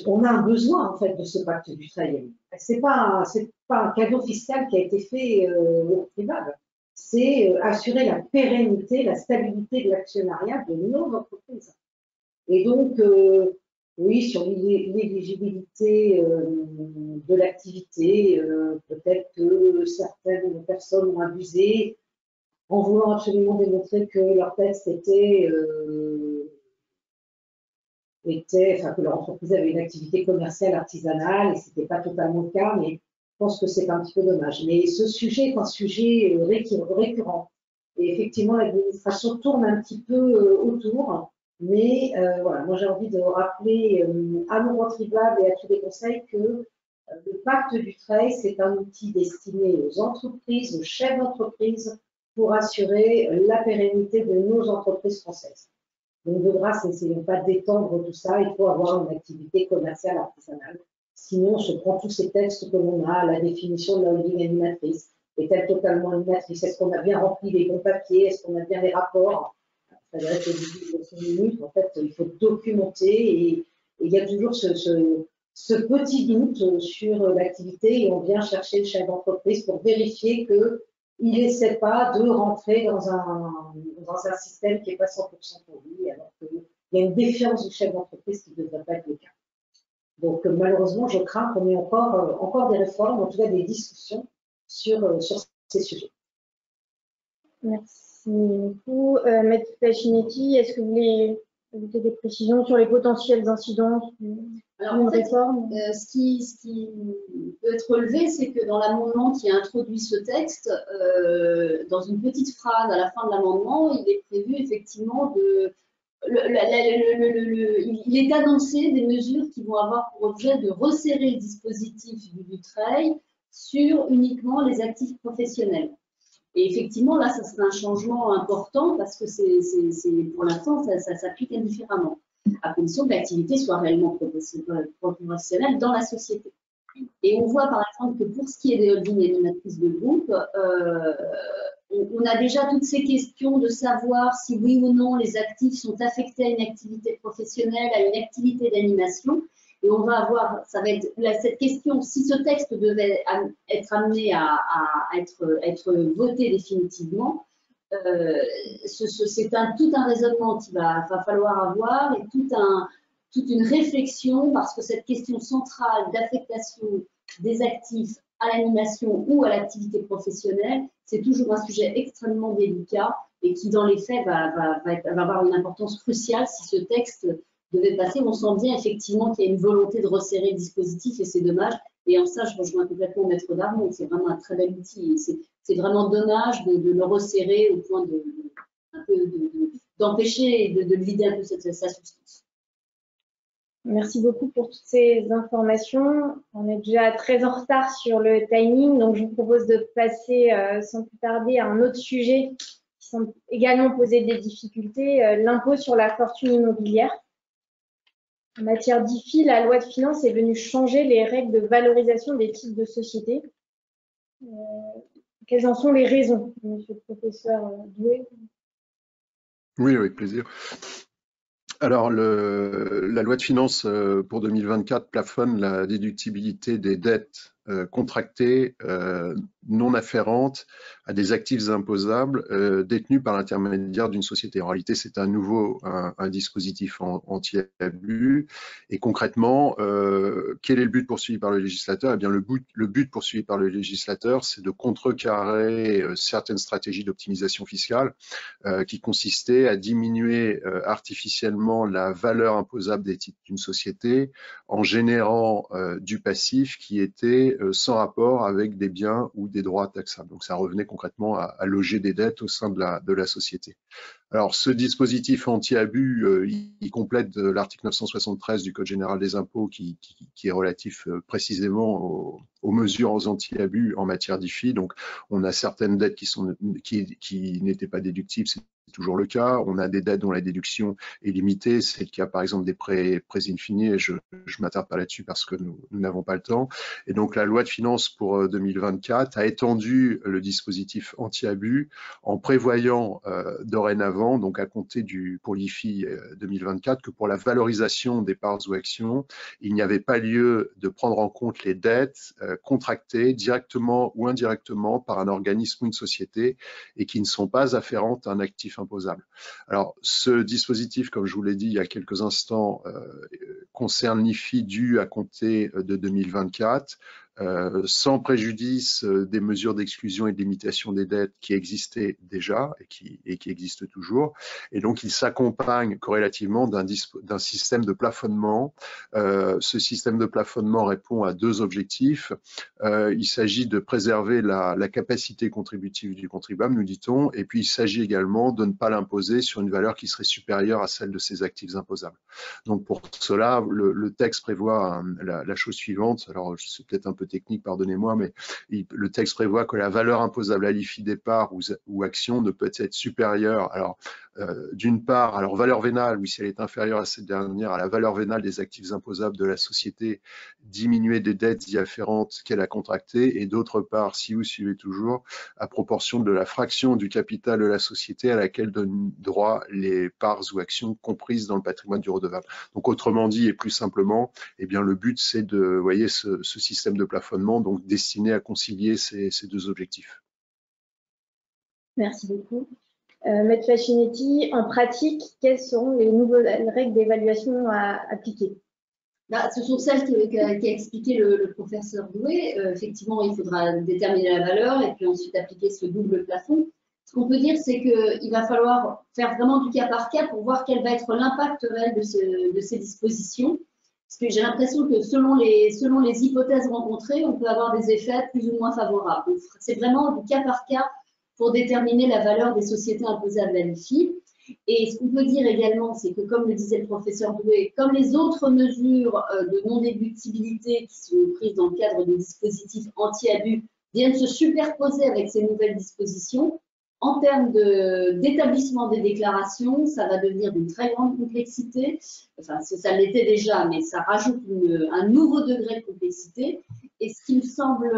on a un besoin en fait de ce pacte du travail. C'est pas un cadeau fiscal qui a été fait au privable. C'est assurer la pérennité, la stabilité de l'actionnariat de nos entreprises. Et donc, oui, sur l'éligibilité de l'activité, peut-être que certaines personnes ont abusé en voulant absolument démontrer que leur texte enfin, que leur entreprise avait une activité commerciale, artisanale, et ce n'était pas totalement le cas, mais je pense que c'est un petit peu dommage. Mais ce sujet est un sujet récurrent. Et effectivement, l'administration tourne un petit peu autour. Mais voilà, moi j'ai envie de rappeler à nos contribuables et à tous les conseils que le pacte du trade, c'est un outil destiné aux entreprises, aux chefs d'entreprise, pour assurer la pérennité de nos entreprises françaises. Donc de grâce, n'essayons pas d'étendre tout ça, il faut avoir une activité commerciale artisanale. Sinon, on se prend tous ces textes que l'on a, la définition de la holding animatrice, est-elle totalement animatrice? Est-ce qu'on a bien rempli les bons papiers? Est-ce qu'on a bien les rapports? Frédéric le dit dans 5 minutes, en fait, il faut documenter et il y a toujours ce petit doute sur l'activité et on vient chercher le chef d'entreprise pour vérifier qu'il n'essaie pas de rentrer dans un système qui n'est pas 100% pour lui, alors qu'il y a une défiance du chef d'entreprise qui ne devrait pas être le cas. Donc malheureusement, je crains qu'on ait encore des réformes, en tout cas des discussions sur ces sujets. Merci beaucoup. Maître Fachinetti, est-ce que vous voulez ajouter des précisions sur les potentielles incidences d'une réforme? Ce qui peut être relevé, c'est que dans l'amendement qui a introduit ce texte, dans une petite phrase à la fin de l'amendement, il est prévu effectivement il est annoncé des mesures qui vont avoir pour objet de resserrer le dispositif du trade sur uniquement les actifs professionnels. Et effectivement, là, ça serait un changement important parce que pour l'instant, ça s'applique indifféremment, à condition que l'activité soit réellement professionnelle dans la société. Et on voit par exemple que pour ce qui est des holdings animatrices de groupe, on a déjà toutes ces questions de savoir si oui ou non les actifs sont affectés à une activité professionnelle, à une activité d'animation. Et on va avoir, ça va être cette question, si ce texte devait être amené à être voté définitivement, c'est tout un raisonnement qu'il va falloir avoir et toute une réflexion parce que cette question centrale d'affectation des actifs à l'animation ou à l'activité professionnelle, c'est toujours un sujet extrêmement délicat et qui, dans les faits, va avoir une importance cruciale si ce texte devait passer. On sent bien effectivement qu'il y a une volonté de resserrer le dispositif et c'est dommage. Et en ça, je rejoins complètement Maître Darmon, c'est vraiment un très bel outil. C'est vraiment dommage de le resserrer au point d'empêcher et de vider un peu sa substance. Merci beaucoup pour toutes ces informations. On est déjà très en retard sur le timing, donc je vous propose de passer sans plus tarder à un autre sujet qui semble également poser des difficultés, l'impôt sur la fortune immobilière. En matière d'IFI, la loi de finances est venue changer les règles de valorisation des titres de société. Quelles en sont les raisons, monsieur le professeur Doué? Oui, avec plaisir. Alors, la loi de finances pour 2024 plafonne la déductibilité des dettes contractées non afférentes à des actifs imposables détenus par l'intermédiaire d'une société. En réalité, c'est un dispositif anti-abus. Et concrètement, quel est le but poursuivi par le législateur? Eh bien, le but poursuivi par le législateur, c'est de contrecarrer certaines stratégies d'optimisation fiscale qui consistaient à diminuer artificiellement la valeur imposable des titres d'une société en générant du passif qui était sans rapport avec des biens ou des droits taxables. Donc ça revenait concrètement à loger des dettes au sein de la société. Alors ce dispositif anti-abus, il complète l'article 973 du Code général des impôts qui est relatif précisément aux mesures anti-abus en matière d'IFI. Donc on a certaines dettes qui n'étaient pas déductibles, toujours le cas. On a des dettes dont la déduction est limitée. C'est le cas, par exemple, des prêts in fine, et je ne m'attarde pas là-dessus parce que nous n'avons pas le temps. Et donc, la loi de finances pour 2024 a étendu le dispositif anti-abus en prévoyant dorénavant, donc à compter pour l'IFI 2024, que pour la valorisation des parts ou actions, il n'y avait pas lieu de prendre en compte les dettes contractées directement ou indirectement par un organisme ou une société et qui ne sont pas afférentes à un actif imposable. Alors, ce dispositif, comme je vous l'ai dit il y a quelques instants, concerne l'IFI dû à compter de 2024, sans préjudice des mesures d'exclusion et de limitation des dettes qui existaient déjà et qui existent toujours. Et donc, il s'accompagne corrélativement d'un système de plafonnement. Ce système de plafonnement répond à deux objectifs. Il s'agit de préserver la capacité contributive du contribuable, nous dit-on, et puis il s'agit également de ne pas l'imposer sur une valeur qui serait supérieure à celle de ses actifs imposables. Donc, pour cela, le texte prévoit la chose suivante. Alors, je suis peut-être un peu technique, pardonnez-moi, mais le texte prévoit que la valeur imposable à l'IFI des parts ou actions ne peut être supérieure, alors d'une part, à leur valeur vénale, ou si elle est inférieure à cette dernière, à la valeur vénale des actifs imposables de la société, diminuée des dettes y afférentes qu'elle a contractées, et d'autre part, si vous suivez toujours, à proportion de la fraction du capital de la société à laquelle donnent droit les parts ou actions comprises dans le patrimoine du redevable. Donc, autrement dit, et plus simplement, eh bien, le but, c'est de, vous voyez, ce système de plafonnement, donc destiné à concilier ces deux objectifs. Merci beaucoup. Maître Facchinetti, en pratique, quelles seront les nouvelles règles d'évaluation à appliquer? Ce sont celles qu'a expliqué le professeur Doué. Effectivement, il faudra déterminer la valeur et puis ensuite appliquer ce double plafond. Ce qu'on peut dire, c'est qu'il va falloir faire vraiment du cas par cas pour voir quel va être l'impact réel de ces dispositions. Parce que j'ai l'impression que selon les hypothèses rencontrées, on peut avoir des effets plus ou moins favorables. C'est vraiment du cas par cas pour déterminer la valeur des sociétés imposables à l'IFI. Et ce qu'on peut dire également, c'est que comme le disait le professeur Doué, comme les autres mesures de non-déductibilité qui sont prises dans le cadre des dispositifs anti-abus viennent se superposer avec ces nouvelles dispositions, en termes d'établissement des déclarations, ça va devenir d'une très grande complexité. Enfin, ça l'était déjà, mais ça rajoute un nouveau degré de complexité. Et ce qui me semble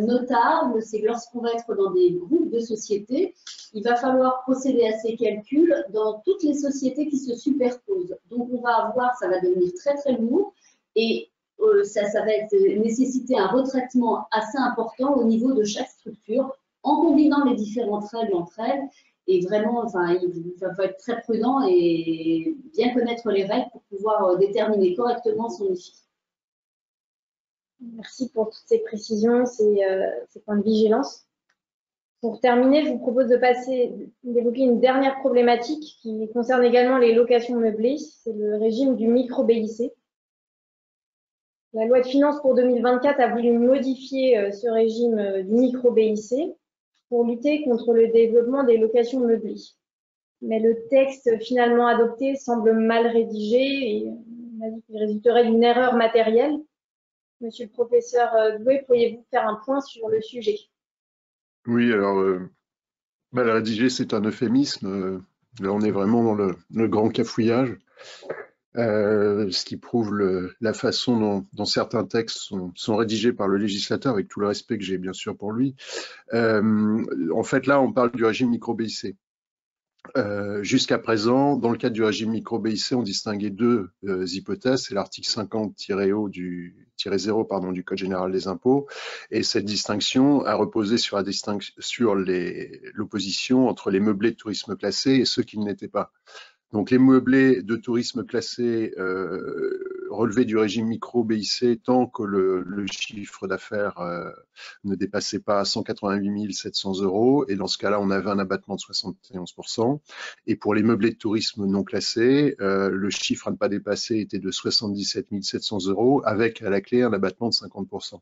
notable, c'est que lorsqu'on va être dans des groupes de sociétés, il va falloir procéder à ces calculs dans toutes les sociétés qui se superposent. Donc, on va avoir, ça va devenir très, très lourd et ça va nécessiter un retraitement assez important au niveau de chaque structure en combinant les différentes règles entre elles. Et vraiment, enfin, il faut être très prudent et bien connaître les règles pour pouvoir déterminer correctement son IFI. Merci pour toutes ces précisions, ces points de vigilance. Pour terminer, je vous propose d'évoquer une dernière problématique qui concerne également les locations meublées, c'est le régime du micro-BIC. La loi de finances pour 2024 a voulu modifier ce régime du micro-BIC pour lutter contre le développement des locations meublées. Mais le texte finalement adopté semble mal rédigé et on a dit qu'il résulterait d'une erreur matérielle. Monsieur le professeur Doué, pourriez-vous faire un point sur le sujet? Oui, alors, mal rédigé, c'est un euphémisme. Là, on est vraiment dans le grand cafouillage. Ce qui prouve la façon dont certains textes sont rédigés par le législateur, avec tout le respect que j'ai bien sûr pour lui. En fait, là, on parle du régime micro-BIC. Jusqu'à présent, dans le cadre du régime micro-BIC, on distinguait deux hypothèses, c'est l'article 50-0 du Code général des impôts, et cette distinction a reposé sur l'opposition entre les meublés de tourisme classés et ceux qui ne l'étaient pas. Donc, les meublés de tourisme classés relevaient du régime micro-BIC tant que le chiffre d'affaires ne dépassait pas 188 700 €. Et dans ce cas-là, on avait un abattement de 71%. Et pour les meublés de tourisme non classés, le chiffre à ne pas dépasser était de 77 700 € avec à la clé un abattement de 50%.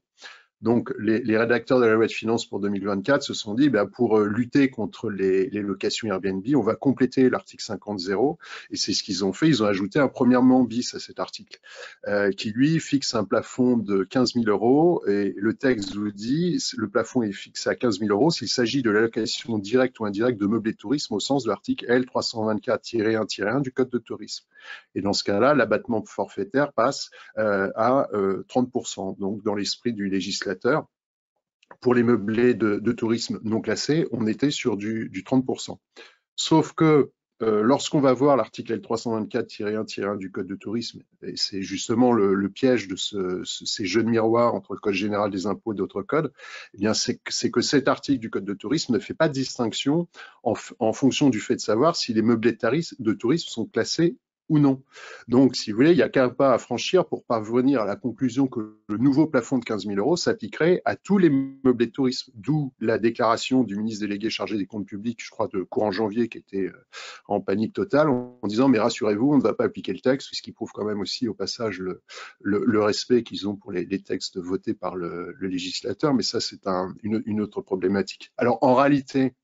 Donc, les rédacteurs de la loi de finances pour 2024 se sont dit, pour lutter contre les locations Airbnb, on va compléter l'article 50.0, et c'est ce qu'ils ont fait. Ils ont ajouté un premièrement bis à cet article, qui lui fixe un plafond de 15 000 €, et le texte vous dit, le plafond est fixé à 15 000 € s'il s'agit de l'allocation directe ou indirecte de meublés de tourisme au sens de l'article L324-1-1 du Code de tourisme. Et dans ce cas-là, l'abattement forfaitaire passe à 30%. Donc, dans l'esprit du législateur, pour les meublés de tourisme non classés, on était sur du 30%. Sauf que lorsqu'on va voir l'article L324-1-1 du Code de tourisme, et c'est justement le piège de ces jeux de miroir entre le Code général des impôts et d'autres codes, eh bien c'est que cet article du Code de tourisme ne fait pas de distinction en fonction du fait de savoir si les meublés de tourisme sont classés ou non. Donc, si vous voulez, il n'y a qu'un pas à franchir pour parvenir à la conclusion que le nouveau plafond de 15 000 € s'appliquerait à tous les meublés de tourisme, d'où la déclaration du ministre délégué chargé des comptes publics, je crois, de courant janvier, qui était en panique totale, en disant, mais rassurez-vous, on ne va pas appliquer le texte, ce qui prouve quand même aussi au passage le respect qu'ils ont pour les textes votés par le législateur, mais ça, c'est une autre problématique. Alors, en réalité,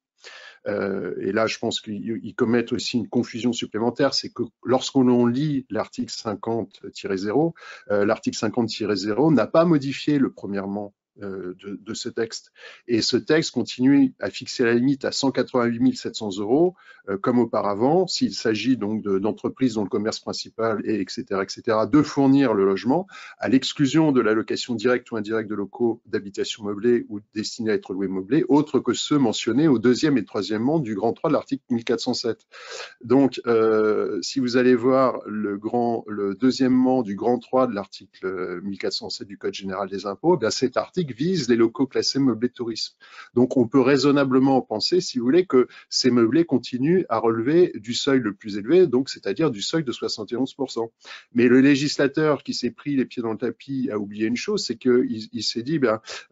et là, je pense qu'ils commettent aussi une confusion supplémentaire, c'est que lorsqu'on lit l'article 50-0, l'article 50-0 n'a pas modifié le premièrement de ce texte. Et ce texte continue à fixer la limite à 188 700 € comme auparavant, s'il s'agit donc d'entreprises dont le commerce principal est, etc., de fournir le logement, à l'exclusion de l'allocation directe ou indirecte de locaux d'habitation meublés ou destinés à être loués meublés, autres que ceux mentionnés au deuxième et troisièmement du grand 3 de l'article 1407. Donc, si vous allez voir le deuxièmement du grand 3 de l'article 1407 du Code général des impôts, bien cet article vise les locaux classés meublés de tourisme. Donc, on peut raisonnablement penser, si vous voulez, que ces meublés continuent à relever du seuil le plus élevé, donc c'est-à-dire du seuil de 71%. Mais le législateur qui s'est pris les pieds dans le tapis a oublié une chose, c'est qu'il s'est dit,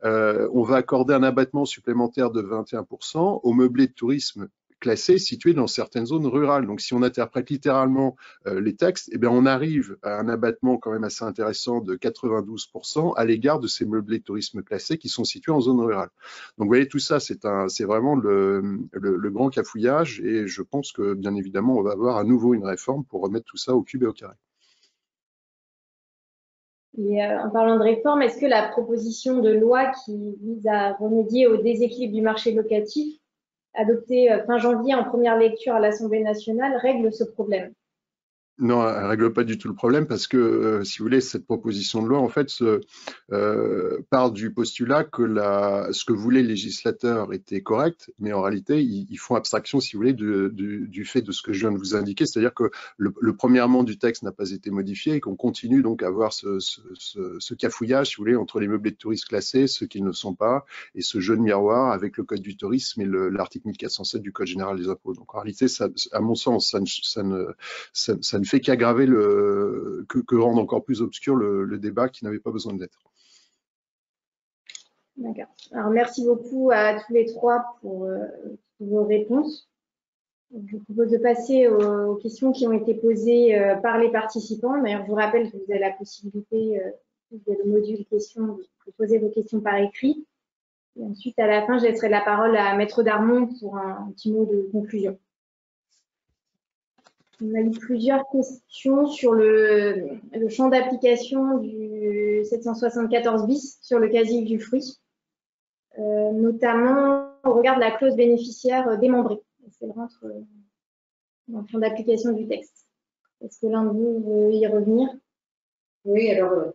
on va accorder un abattement supplémentaire de 21% aux meublés de tourisme classés situés dans certaines zones rurales. Donc, si on interprète littéralement les textes, eh bien, on arrive à un abattement quand même assez intéressant de 92% à l'égard de ces meublés de tourisme classés qui sont situés en zone rurale. Donc, vous voyez, tout ça, c'est vraiment le grand cafouillage, et je pense que, bien évidemment, on va avoir à nouveau une réforme pour remettre tout ça au cube et au carré. Et en parlant de réforme, est-ce que la proposition de loi qui vise à remédier au déséquilibre du marché locatif, adoptée fin janvier en première lecture à l'Assemblée nationale, règle ce problème? Non, elle ne règle pas du tout le problème parce que, si vous voulez, cette proposition de loi, en fait, part du postulat que ce que voulait le législateur était correct, mais en réalité, ils font abstraction, si vous voulez, du fait de ce que je viens de vous indiquer, c'est-à-dire que le premièrement du texte n'a pas été modifié et qu'on continue donc à avoir ce cafouillage, si vous voulez, entre les meublés de tourisme classés, ceux qui ne le sont pas, et ce jeu de miroir avec le Code du tourisme et l'article 1407 du Code général des impôts. Donc en réalité, ça, à mon sens, ça ne fait qu'aggraver que rendre encore plus obscur le débat qui n'avait pas besoin de l'être. D'accord. Alors, merci beaucoup à tous les trois pour vos réponses. Je vous propose de passer aux questions qui ont été posées par les participants. D'ailleurs, je vous rappelle que vous avez la possibilité, via le module questions, de poser vos questions par écrit. Et ensuite, à la fin, je laisserai la parole à Maître Darmon pour un petit mot de conclusion. On a eu plusieurs questions sur le champ d'application du 774 bis sur le casier du fruit, notamment au regard de la clause bénéficiaire démembrée. Elle rentre dans le champ d'application du texte. Est-ce que l'un de vous veut y revenir? Oui, alors,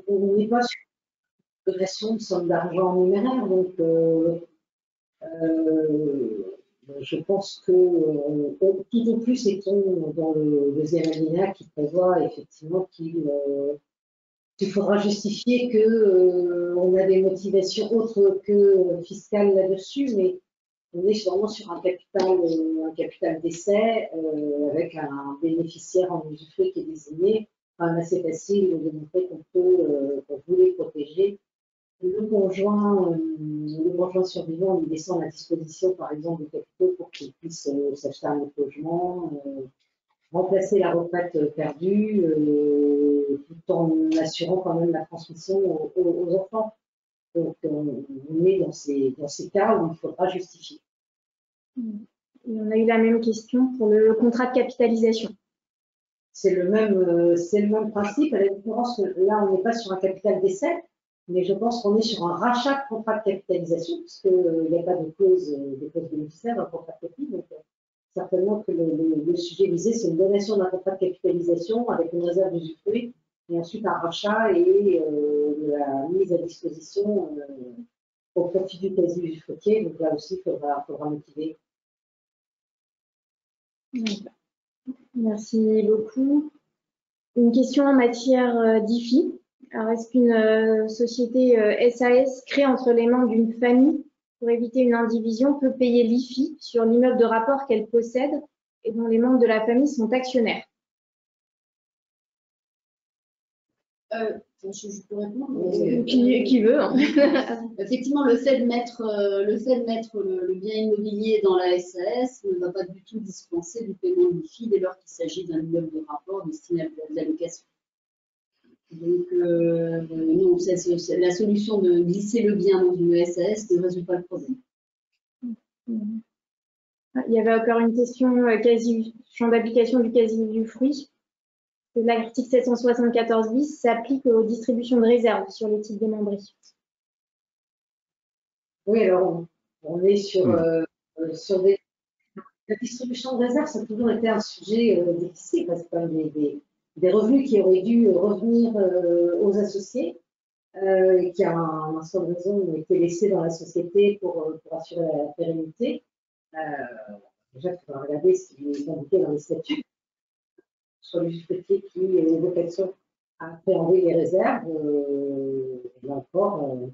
on n'est pas sur une progression de somme d'argent numéraire, donc je pense que tout au plus est-on dans le deuxième alinéa qui prévoit effectivement qu'il faudra justifier qu'on a des motivations autres que fiscales là-dessus, mais on est vraiment sur un capital d'essai avec un bénéficiaire en usufruit qui est désigné. Quand même assez facile de démontrer qu'on peut les protéger. Le conjoint survivant lui laissant à la disposition, par exemple, de capitaux pour qu'il puisse s'acheter un autre logement, remplacer la retraite perdue, tout en assurant quand même la transmission aux enfants. Donc, on est dans ces cas où il faudra justifier. Et on a eu la même question pour le contrat de capitalisation. C'est le même principe, à la différence que là, on n'est pas sur un capital d'essai, mais je pense qu'on est sur un rachat de contrat de capitalisation, puisqu'il n'y a pas de clause bénéficiaire dans le contrat de capi. Donc, certainement que le sujet visé, c'est une donation d'un contrat de capitalisation avec une réserve d'usufruit, et ensuite un rachat et la mise à disposition au profit du quasi-usufruitier. Donc là aussi, il faudra motiver. Merci beaucoup. Une question en matière d'IFI. Alors, est-ce qu'une société SAS créée entre les mains d'une famille pour éviter une indivision peut payer l'IFI sur l'immeuble de rapport qu'elle possède et dont les membres de la famille sont actionnaires? Je peux répondre. Qui veut, hein. Effectivement, le fait de mettre le bien immobilier dans la SAS ne va pas du tout dispenser du paiement de l'IFI dès lors qu'il s'agit d'un immeuble de rapport destiné à la location. Donc, non, la solution de glisser le bien dans une SAS ne résout pas le problème. Il y avait encore une question champ d'application du quasi-usufruit. L'article 774 bis s'applique aux distributions de réserve sur les titres démembrés. Oui, alors on est sur des. La distribution de réserve, ça a toujours été un sujet difficile parce que des revenus qui auraient dû revenir aux associés et qui, à un seul raison, ont été laissés dans la société pour assurer la pérennité. Déjà, il faudra regarder ce qui est indiqué dans les statuts sur l'usufruitier qui a vocation à appréhender les réserves. Là encore,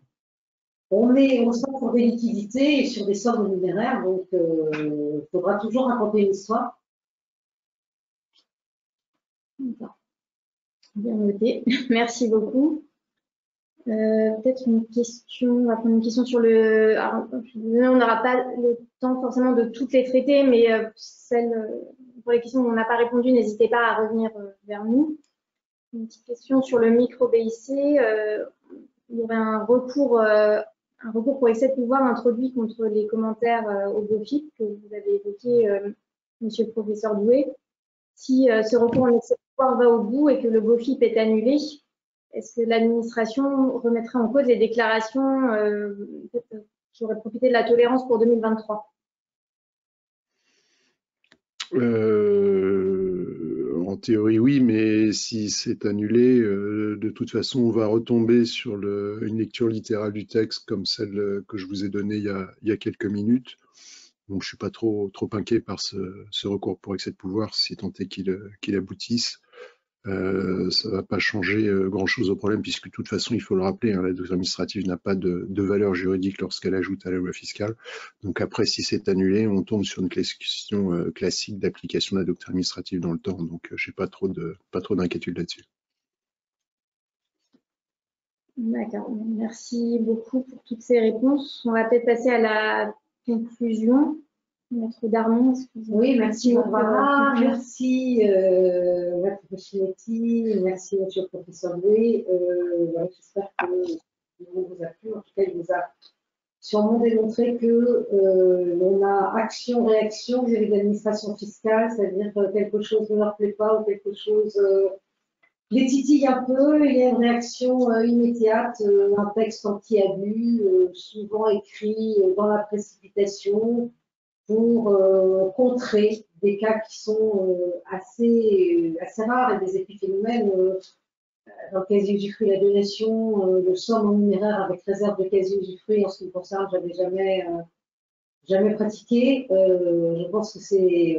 on sera pour des liquidités et sur des sommes numéraires, donc il faudra toujours raconter une histoire. Bien noté. Merci beaucoup. Peut-être une question, on va prendre une question sur le. Alors, on n'aura pas le temps forcément de toutes les traiter, mais pour les questions où on n'a pas répondu, n'hésitez pas à revenir vers nous. Une petite question sur le micro-BIC. Il y aurait un recours pour excès de pouvoir introduit contre les commentaires au BOFIP que vous avez évoqué, monsieur le professeur Doué. Si ce recours en excès de pouvoir va au bout et que le BOFIP est annulé, est-ce que l'administration remettrait en cause les déclarations qui auraient profité de la tolérance pour 2023? En théorie, oui, mais si c'est annulé, de toute façon, on va retomber sur une lecture littérale du texte comme celle que je vous ai donnée il y a quelques minutes. Donc, je suis pas trop inquiet par ce recours pour excès de pouvoir, si tant est qu'il aboutisse. Ça va pas changer grand-chose au problème, puisque de toute façon, il faut le rappeler, hein, la doctrine administrative n'a pas de valeur juridique lorsqu'elle ajoute à la loi fiscale. Donc après, si c'est annulé, on tombe sur une question classique d'application de la doctrine administrative dans le temps. Donc, j'ai pas trop d'inquiétude là-dessus. D'accord, merci beaucoup pour toutes ces réponses. On va peut-être passer à la conclusion. Maître Darmon, excusez-moi. Oui, merci Barbara, merci Maître Pescinetti, merci monsieur le professeur Doué. J'espère que le vous a plu. En tout cas, il vous a sûrement démontré que on a action-réaction vis-à-vis de l'administration fiscale, c'est-à-dire que quelque chose ne leur plaît pas ou quelque chose les titille un peu, il y a une réaction immédiate, un texte anti-abus, souvent écrit dans la précipitation, pour contrer des cas qui sont assez rares et des épiphénomènes. Dans le quasi-usufruit, la donation de sommes en numéraire avec réserve de quasi-usufruit, en ce qui me concerne, j'avais jamais pratiqué. Je pense que c'est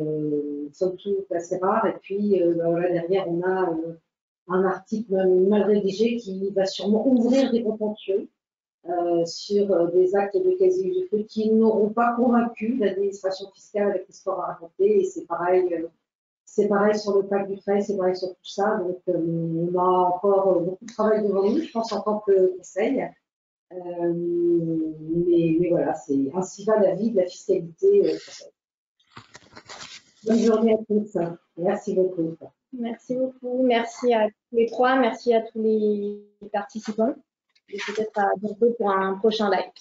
somme toute assez rare. Et puis là derrière, on a un article mal rédigé qui va sûrement ouvrir des contentieux sur des actes de quasi-usufruit qui n'auront pas convaincu l'administration fiscale avec l'histoire à raconter. Et c'est pareil sur le pacte du trait, c'est pareil sur tout ça. Donc, on a encore beaucoup de travail devant nous, je pense, en tant que conseil. Mais voilà, ainsi va la vie de la fiscalité française. Bonne journée à tous. Merci beaucoup. Merci beaucoup. Merci à tous les trois. Merci à tous les participants. et peut-être à bientôt pour un prochain live.